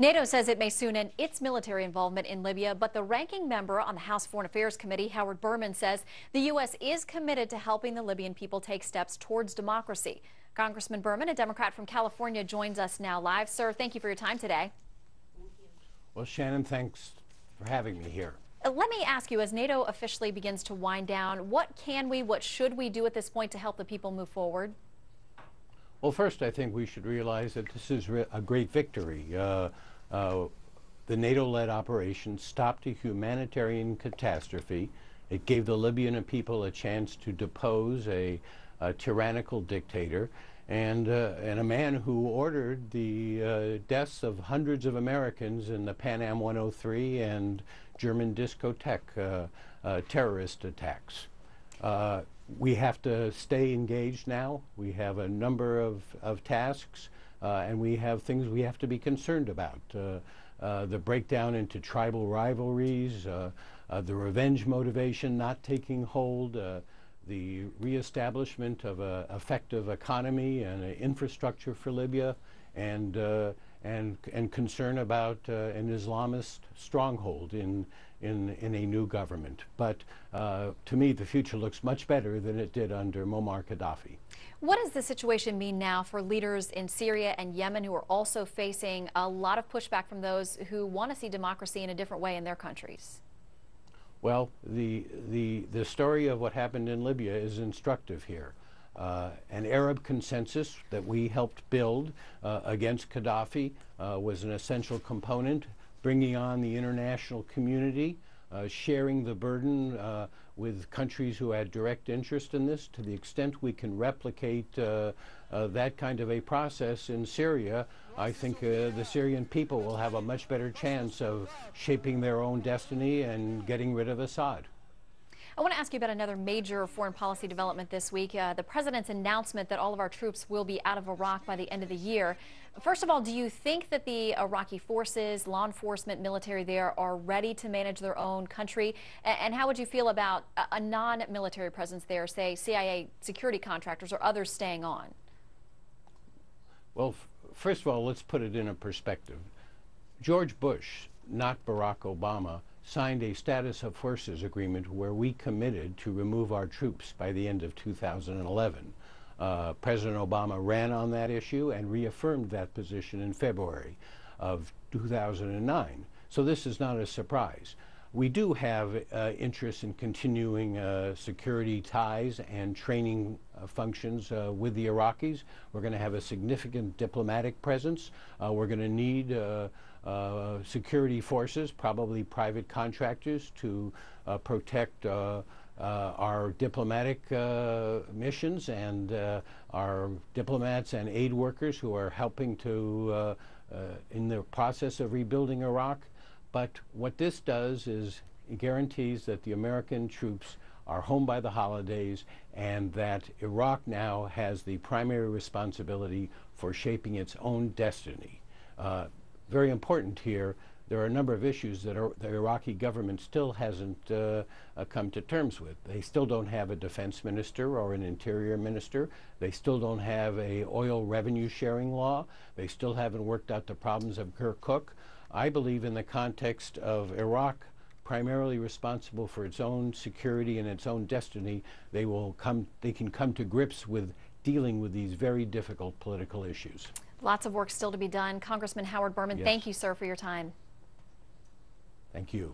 NATO says it may soon end its military involvement in Libya, but the ranking member on the House Foreign Affairs Committee, Howard Berman, says the U.S. is committed to helping the Libyan people take steps towards democracy. Congressman Berman, a Democrat from California, joins us now live. Sir, thank you for your time today. Well, Shannon, thanks for having me here. Let me ask you, as NATO officially begins to wind down, what should we do at this point to help the people move forward? Well, first, I think we should realize that this is a great victory. The NATO-led operation stopped a humanitarian catastrophe. It gave the Libyan people a chance to depose a tyrannical dictator and a man who ordered the deaths of hundreds of Americans in the Pan Am 103 and German discotheque terrorist attacks. We have to stay engaged now. We have a number of tasks, and we have things we have to be concerned about. The breakdown into tribal rivalries, the revenge motivation not taking hold, the reestablishment of an effective economy and an infrastructure for Libya, and concern about an Islamist stronghold in a new government. But to me, the future looks much better than it did under Muammar Gaddafi. What does the situation mean now for leaders in Syria and Yemen who are also facing a lot of pushback from those who want to see democracy in a different way in their countries? Well, the story of what happened in Libya is instructive here. An Arab consensus that we helped build against Gaddafi was an essential component, bringing on the international community, sharing the burden with countries who had direct interest in this. To the extent we can replicate that kind of a process in Syria, I think the Syrian people will have a much better chance of shaping their own destiny and getting rid of Assad. I want to ask you about another major foreign policy development this week, the president's announcement that all of our troops will be out of Iraq by the end of the year. First of all, do you think that the Iraqi forces, law enforcement, military there are ready to manage their own country? And how would you feel about a non-military presence there, say CIA security contractors or others staying on? Well, first of all, let's put it in a perspective. George Bush, not Barack Obama, signed a status of forces agreement where we committed to remove our troops by the end of 2011. President Obama ran on that issue and reaffirmed that position in February of 2009. So this is not a surprise. We do have interest in continuing security ties and training functions with the Iraqis. We're going to have a significant diplomatic presence. We're going to need security forces, probably private contractors, to protect our diplomatic missions and our diplomats and aid workers who are helping to in the process of rebuilding Iraq. But what this does is it guarantees that the American troops are home by the holidays and that Iraq now has the primary responsibility for shaping its own destiny. Very important here, there are a number of issues that the Iraqi government still hasn't come to terms with. They still don't have a defense minister or an interior minister. They still don't have an oil revenue sharing law. They still haven't worked out the problems of Kirkuk. I believe in the context of Iraq primarily responsible for its own security and its own destiny, they can come to grips with dealing with these very difficult political issues. Lots of work still to be done. Congressman Howard Berman, yes. Thank you, sir, for your time. Thank you.